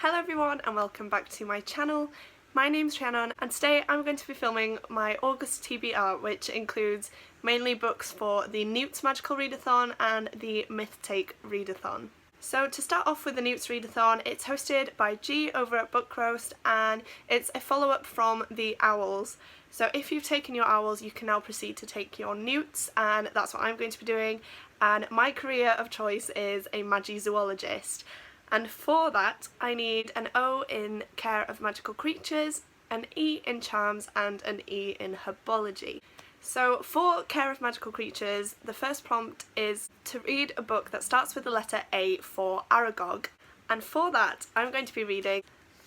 Hello everyone and welcome back to my channel. My name's Rhiannon and today I'm going to be filming my August TBR, which includes mainly books for the N.E.W.T.s Magical Readathon and the MythTake Readathon. So to start off with the N.E.W.T.s Readathon, it's hosted by G over at Book Roast and it's a follow-up from the Owls. So if you've taken your Owls, you can now proceed to take your N.E.W.T.s, and that's what I'm going to be doing. And my career of choice is a Magizoologist. And for that, I need an O in Care of Magical Creatures, an E in Charms, and an E in Herbology. So for Care of Magical Creatures, the first prompt is to read a book that starts with the letter A for Aragog. And for that, I'm going to be reading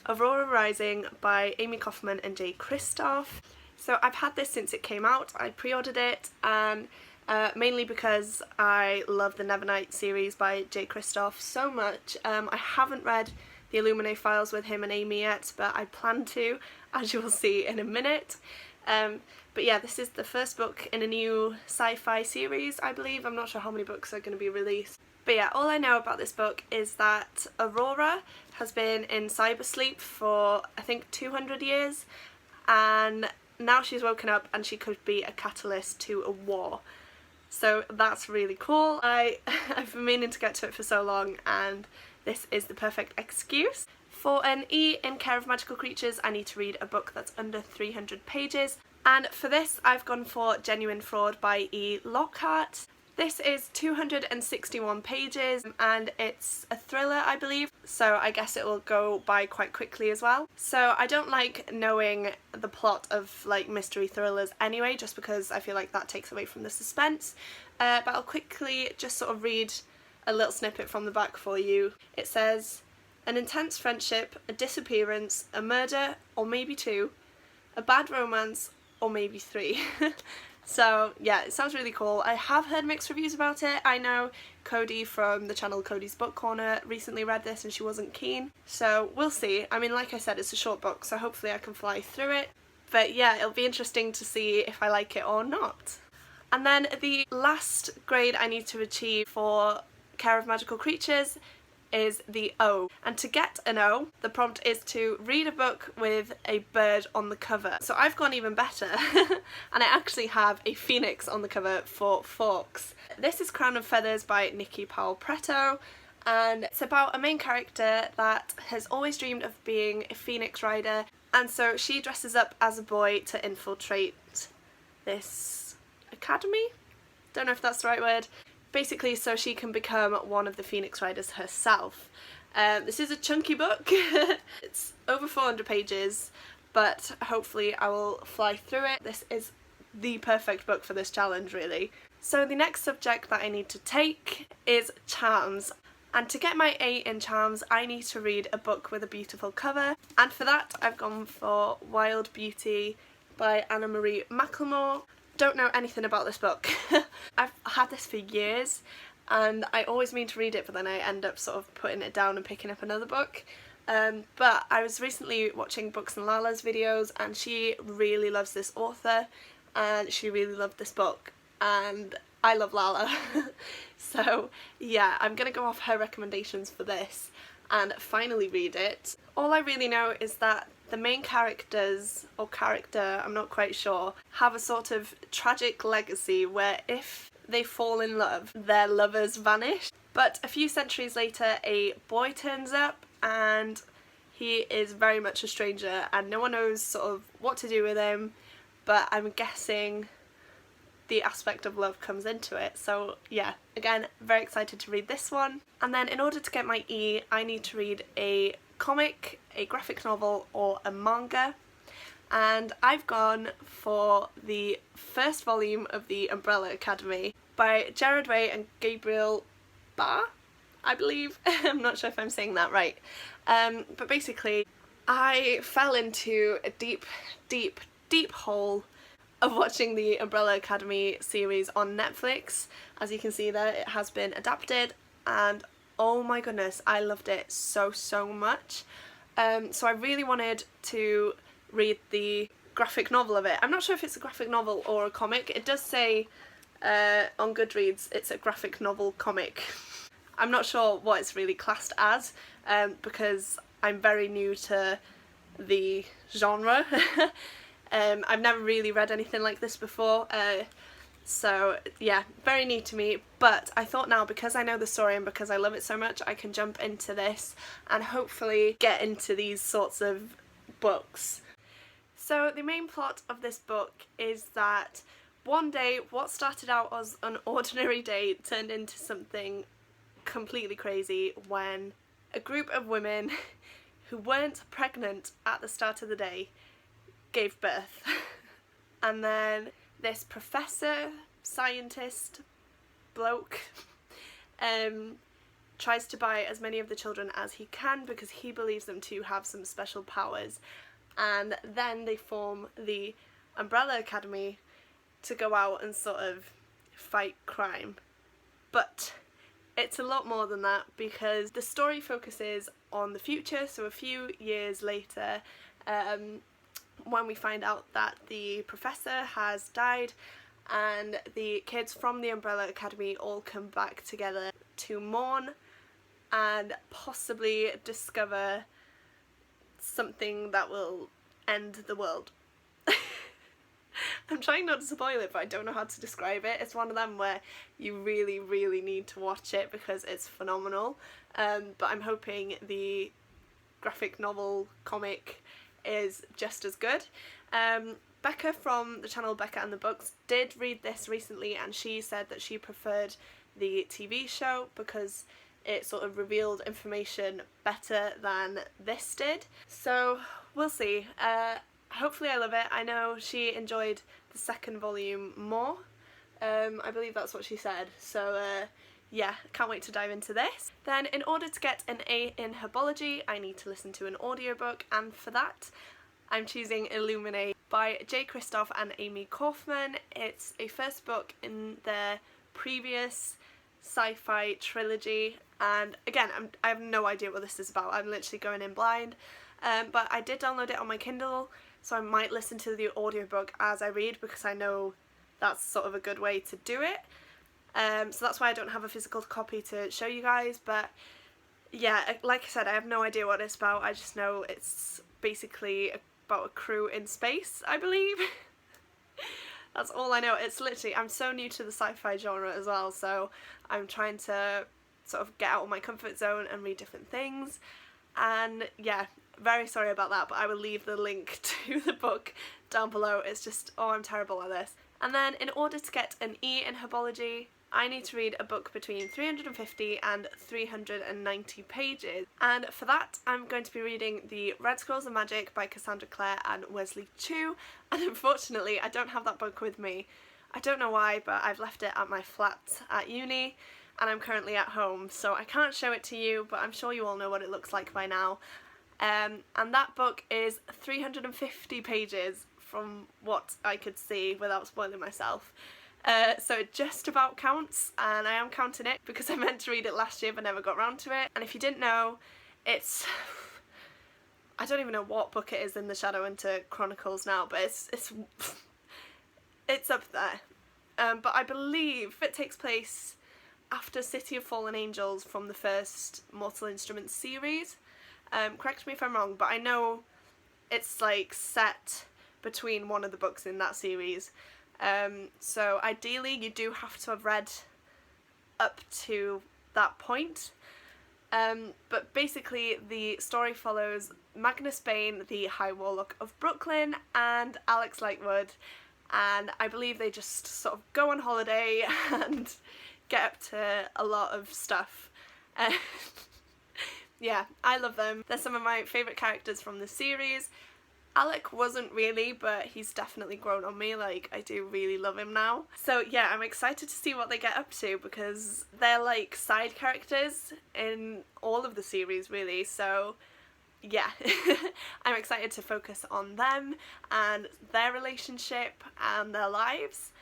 Aurora Rising by Amy Kaufman and Jay Kristoff. So I've had this since it came out. I pre-ordered it, and mainly because I love the Nevernight series by Jay Kristoff so much. I haven't read the Illuminae files with him and Amy yet, but I plan to, as you will see in a minute. But yeah, this is the first book in a new sci-fi series, I believe. I'm not sure how many books are going to be released. But yeah, all I know about this book is that Aurora has been in cybersleep for, I think, 200 years, and now she's woken up and she could be a catalyst to a war. So that's really cool. I've been meaning to get to it for so long, and this is the perfect excuse. For an E in Care of Magical Creatures, I need to read a book that's under 300 pages. And for this, I've gone for Genuine Fraud by E. Lockhart. This is 261 pages and it's a thriller, I believe, so I guess it will go by quite quickly as well. So I don't like knowing the plot of like mystery thrillers anyway, just because I feel like that takes away from the suspense. But I'll quickly just sort of read a little snippet from the back for you. It says, an intense friendship, a disappearance, a murder, or maybe two, a bad romance, or maybe three. So yeah, it sounds really cool. I have heard mixed reviews about it. I know Cody from the channel Cody's Book Corner recently read this and she wasn't keen. So we'll see. I mean, like I said, it's a short book, so hopefully I can fly through it. But yeah, it'll be interesting to see if I like it or not. And then the last grade I need to achieve for Care of Magical Creatures is the O. And to get an O, the prompt is to read a book with a bird on the cover. So I've gone even better and I actually have a phoenix on the cover for Forks. This is Crown of Feathers by Nikki Powell-Preto, and it's about a main character that has always dreamed of being a phoenix rider, and so she dresses up as a boy to infiltrate this academy? Don't know if that's the right word. Basically so she can become one of the Phoenix Riders herself. This is a chunky book. It's over 400 pages, but hopefully I will fly through it. This is the perfect book for this challenge, really. So the next subject that I need to take is Charms. And to get my A in Charms, I need to read a book with a beautiful cover. And for that, I've gone for Wild Beauty by Anna Marie McLemore. Don't know anything about this book. I've had this for years and I always mean to read it, but then I end up sort of putting it down and picking up another book. But I was recently watching Books and Lala's videos and she really loves this author and she really loved this book, and I love Lala. So yeah, I'm gonna go off her recommendations for this and finally read it. All I really know is that the main characters, or character, I'm not quite sure, have a sort of tragic legacy where if they fall in love, their lovers vanish. But a few centuries later, a boy turns up and he is very much a stranger and no one knows sort of what to do with him, but I'm guessing the aspect of love comes into it. So yeah, again, very excited to read this one. And then in order to get my E, I need to read a comic, a graphic novel, or a manga, and I've gone for the first volume of The Umbrella Academy by Gerard Way and Gabriel Ba, I believe. I'm not sure if I'm saying that right. But basically I fell into a deep hole of watching the Umbrella Academy series on Netflix. As you can see there, it has been adapted and oh my goodness, I loved it so much. So I really wanted to read the graphic novel of it. I'm not sure if it's a graphic novel or a comic. It does say on Goodreads it's a graphic novel comic. I'm not sure what it's really classed as because I'm very new to the genre. I've never really read anything like this before, so yeah, very new to me, but I thought now, because I know the story and because I love it so much, I can jump into this and hopefully get into these sorts of books. So the main plot of this book is that one day what started out as an ordinary day turned into something completely crazy when a group of women who weren't pregnant at the start of the day gave birth. And then this professor, scientist, bloke, tries to buy as many of the children as he can because he believes them to have some special powers. And then they form the Umbrella Academy to go out and sort of fight crime. But it's a lot more than that, because the story focuses on the future, so a few years later, when we find out that the professor has died and the kids from the Umbrella Academy all come back together to mourn and possibly discover something that will end the world. I'm trying not to spoil it, but I don't know how to describe it. It's one of them where you really, really need to watch it because it's phenomenal. But I'm hoping the graphic novel comic is just as good. Becca from the channel Becca and the Books did read this recently, and she said that she preferred the TV show because it sort of revealed information better than this did. So we'll see. Hopefully I love it. I know she enjoyed the second volume more. I believe that's what she said. So yeah, can't wait to dive into this. Then in order to get an A in Herbology, I need to listen to an audiobook, and for that I'm choosing Illuminate by Jay Kristoff and Amy Kaufman. It's a first book in their previous sci-fi trilogy, and again, I have no idea what this is about. I'm literally going in blind, but I did download it on my Kindle, so I might listen to the audiobook as I read because I know that's sort of a good way to do it. So that's why I don't have a physical copy to show you guys, but yeah, like I said, I have no idea what it's about. I just know it's basically about a crew in space, I believe. That's all I know. It's literally, I'm so new to the sci-fi genre as well, so I'm trying to sort of get out of my comfort zone and read different things. And yeah, very sorry about that, but I will leave the link to the book down below. It's just, oh, I'm terrible at this. And then in order to get an E in Herbology, I need to read a book between 350 and 390 pages. And for that, I'm going to be reading The Red Scrolls of Magic by Cassandra Clare and Wesley Chu. And unfortunately, I don't have that book with me. I don't know why, but I've left it at my flat at uni, and I'm currently at home, so I can't show it to you, but I'm sure you all know what it looks like by now. And that book is 350 pages from what I could see without spoiling myself. So it just about counts, and I am counting it because I meant to read it last year but never got around to it. And if you didn't know, it's I don't even know what book it is in the Shadowhunter Chronicles now, but it's up there. But I believe it takes place after City of Fallen Angels from the first Mortal Instruments series. Correct me if I'm wrong, but I know it's like set between one of the books in that series. So ideally you do have to have read up to that point. But basically the story follows Magnus Bane, the High Warlock of Brooklyn, and Alex Lightwood, and I believe they just sort of go on holiday and get up to a lot of stuff. Yeah, I love them. They're some of my favourite characters from the series. Alec wasn't really, but he's definitely grown on me. Like, I do really love him now. So yeah, I'm excited to see what they get up to because they're like side characters in all of the series really, so yeah. I'm excited to focus on them and their relationship and their lives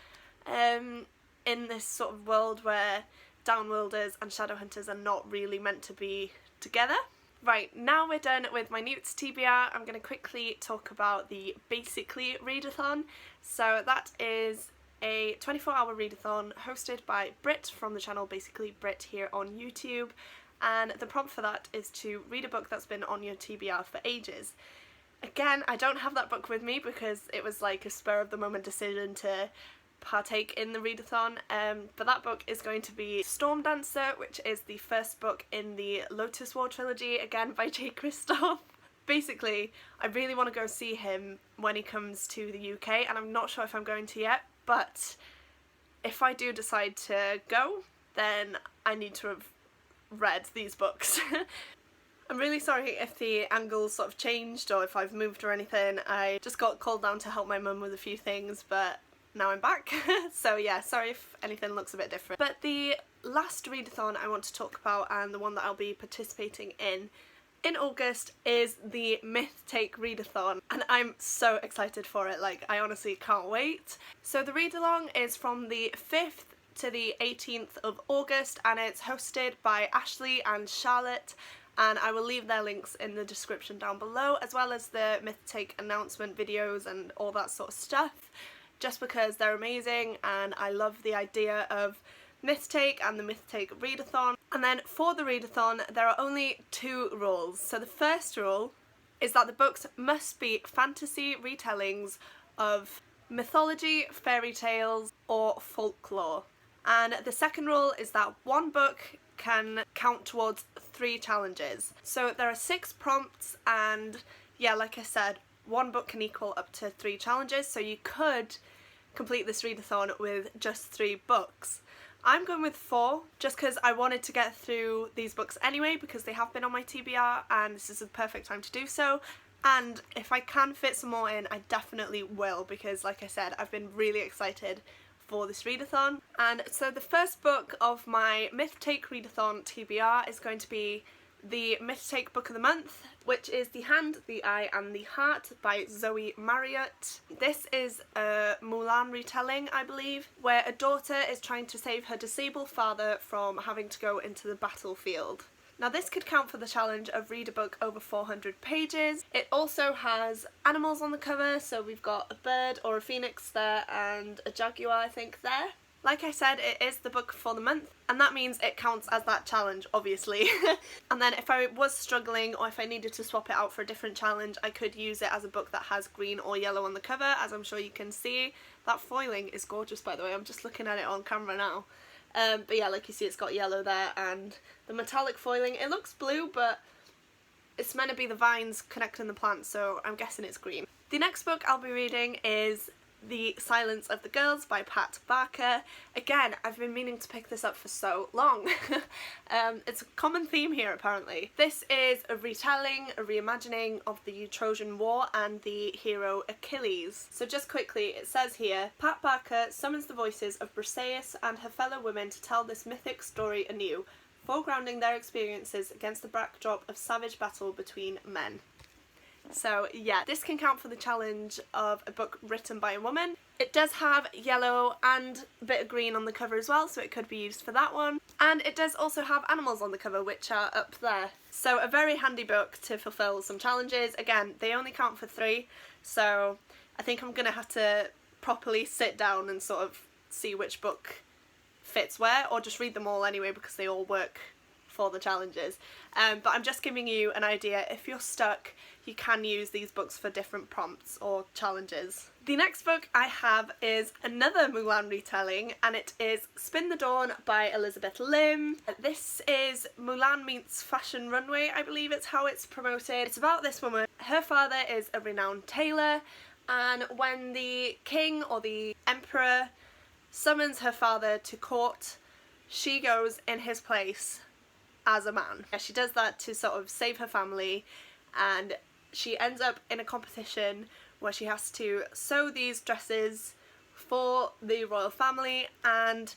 in this sort of world where Downworlders and Shadowhunters are not really meant to be together. Right, now we're done with my N.E.W.T.s TBR, I'm going to quickly talk about the Basically Readathon. So that is a 24-hour readathon hosted by Brit from the channel Basically Brit here on YouTube. and the prompt for that is to read a book that's been on your TBR for ages. Again, I don't have that book with me because it was like a spur of the moment decision to partake in the readathon, but that book is going to be Storm Dancer, which is the first book in the Lotus War trilogy, again by J. Kristoff. Basically, I really want to go see him when he comes to the UK, and I'm not sure if I'm going to yet, but if I do decide to go, then I need to have read these books. I'm really sorry if the angle's sort of changed or if I've moved or anything. I just got called down to help my mum with a few things, but now I'm back. So yeah, sorry if anything looks a bit different. But the last readathon I want to talk about, and the one that I'll be participating in August, is the MythTake Readathon, and I'm so excited for it. Like, I honestly can't wait. So the read-along is from the 5th to the 18th of August, and it's hosted by Ashley and Charlotte, and I will leave their links in the description down below, as well as the MythTake announcement videos and all that sort of stuff, just because they're amazing and I love the idea of MythTake and the MythTake Readathon. And then for the readathon there are only 2 rules. So the first rule is that the books must be fantasy retellings of mythology, fairy tales or folklore. And the second rule is that one book can count towards 3 challenges. So there are 6 prompts, and yeah, like I said, one book can equal up to 3 challenges, so you could complete this readathon with just 3 books. I'm going with 4 just because I wanted to get through these books anyway because they have been on my TBR and this is the perfect time to do so. And if I can fit some more in, I definitely will, because like I said, I've been really excited for this readathon. And so the first book of my MythTake Readathon TBR is going to be the MythTake Book of the Month, which is The Hand, the Eye and the Heart by Zoe Marriott. This is a Mulan retelling, I believe, where a daughter is trying to save her disabled father from having to go into the battlefield. Now this could count for the challenge of read a book over 400 pages. It also has animals on the cover, so we've got a bird or a phoenix there and a jaguar, I think, there. Like I said, it is the book for the month, and that means it counts as that challenge, obviously. And then if I was struggling or if I needed to swap it out for a different challenge, I could use it as a book that has green or yellow on the cover, as I'm sure you can see. That foiling is gorgeous, by the way. I'm just looking at it on camera now. But yeah, like you see, it's got yellow there, and the metallic foiling, it looks blue, but it's meant to be the vines connecting the plants, so I'm guessing it's green. The next book I'll be reading is The Silence of the Girls by Pat Barker. Again, I've been meaning to pick this up for so long. It's a common theme here, apparently. This is a retelling, a reimagining of the Trojan War and the hero Achilles. So just quickly, it says here, Pat Barker summons the voices of Briseis and her fellow women to tell this mythic story anew, foregrounding their experiences against the backdrop of savage battle between men. So yeah, this can count for the challenge of a book written by a woman. It does have yellow and a bit of green on the cover as well, so it could be used for that one. And it does also have animals on the cover, which are up there. So a very handy book to fulfill some challenges. Again, they only count for 3, so I think I'm gonna have to properly sit down and sort of see which book fits where, or just read them all anyway because they all work for the challenges. But I'm just giving you an idea. If you're stuck, you can use these books for different prompts or challenges. The next book I have is another Mulan retelling, and it is Spin the Dawn by Elizabeth Lim. This is Mulan meets Fashion Runway, I believe it's how it's promoted. It's about this woman. Her father is a renowned tailor, and when the king or the emperor summons her father to court, she goes in his place as a man. She does that to sort of save her family, and she ends up in a competition where she has to sew these dresses for the royal family, and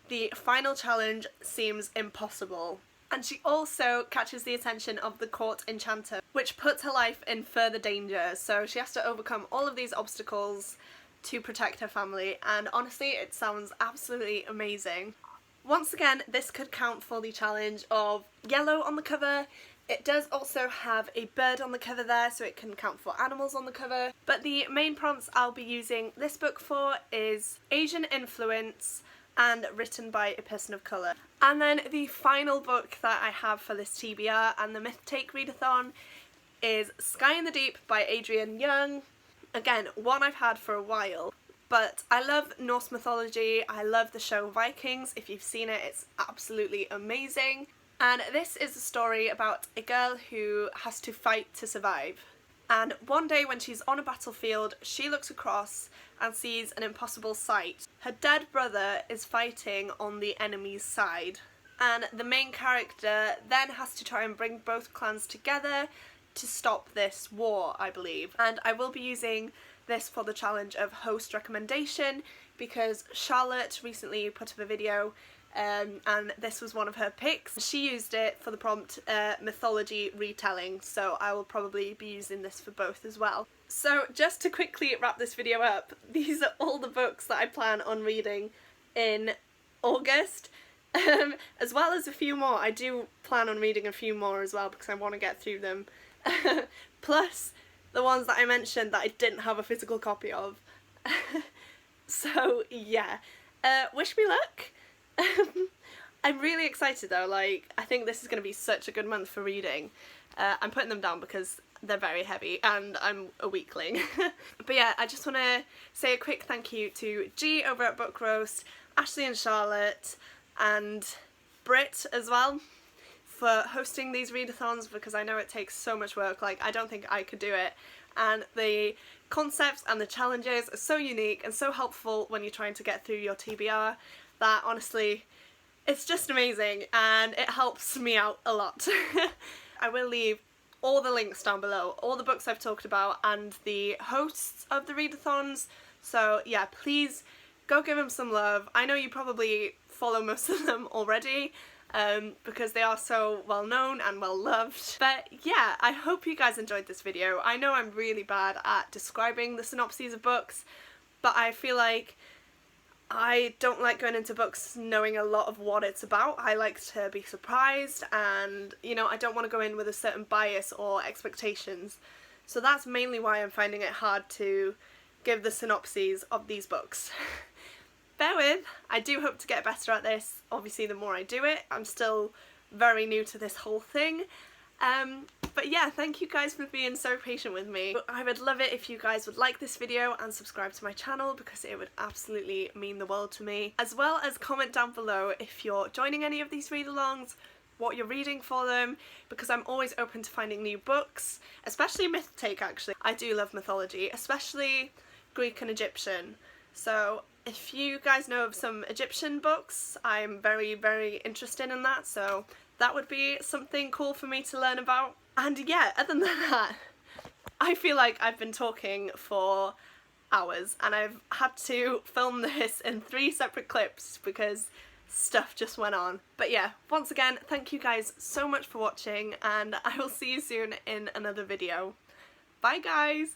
the final challenge seems impossible. And she also catches the attention of the court enchanter, which puts her life in further danger, so she has to overcome all of these obstacles to protect her family, and honestly it sounds absolutely amazing. Once again, this could count for the challenge of yellow on the cover. It does also have a bird on the cover there, so it can count for animals on the cover. But the main prompts I'll be using this book for is Asian influence, and written by a person of colour. And then the final book that I have for this TBR and the MythTake Readathon is Sky in the Deep by Adrienne Young. Again, one I've had for a while, but I love Norse mythology, I love the show Vikings. If you've seen it, it's absolutely amazing. And this is a story about a girl who has to fight to survive. And one day when she's on a battlefield, she looks across and sees an impossible sight. Her dead brother is fighting on the enemy's side. And the main character then has to try and bring both clans together to stop this war, I believe. And I will be using this for the challenge of host recommendation because Charlotte recently put up a video and this was one of her picks. She used it for the prompt mythology retelling, so I will probably be using this for both as well. So just to quickly wrap this video up, these are all the books that I plan on reading in August. As well as a few more. I do plan on reading a few more as well because I want to get through them. Plus the ones that I mentioned that I didn't have a physical copy of. So yeah, wish me luck. I'm really excited though, like I think this is going to be such a good month for reading. I'm putting them down because they're very heavy and I'm a weakling. But yeah, I just want to say a quick thank you to G over at Book Roast, Ashley and Charlotte, and Brit as well for hosting these readathons because I know it takes so much work. Like I don't think I could do it, and the concepts and the challenges are so unique and so helpful when you're trying to get through your TBR that honestly it's just amazing and it helps me out a lot. I will leave all the links down below, all the books I've talked about and the hosts of the readathons, so yeah, please go give them some love. I know you probably follow most of them already because they are so well known and well loved. But yeah, I hope you guys enjoyed this video. I know I'm really bad at describing the synopses of books, but I feel like I don't like going into books knowing a lot of what it's about. I like to be surprised and, you know, I don't want to go in with a certain bias or expectations. So that's mainly why I'm finding it hard to give the synopses of these books. Bear with, I do hope to get better at this, obviously the more I do it. I'm still very new to this whole thing. But yeah, thank you guys for being so patient with me. I would love it if you guys would like this video and subscribe to my channel because it would absolutely mean the world to me. As well as comment down below if you're joining any of these read-alongs, what you're reading for them, because I'm always open to finding new books, especially MythTake actually. I do love mythology, especially Greek and Egyptian. So if you guys know of some Egyptian books, I'm very, very interested in that, so that would be something cool for me to learn about. And yeah, other than that, I feel like I've been talking for hours and I've had to film this in 3 separate clips because stuff just went on. But yeah, once again, thank you guys so much for watching and I will see you soon in another video. Bye guys!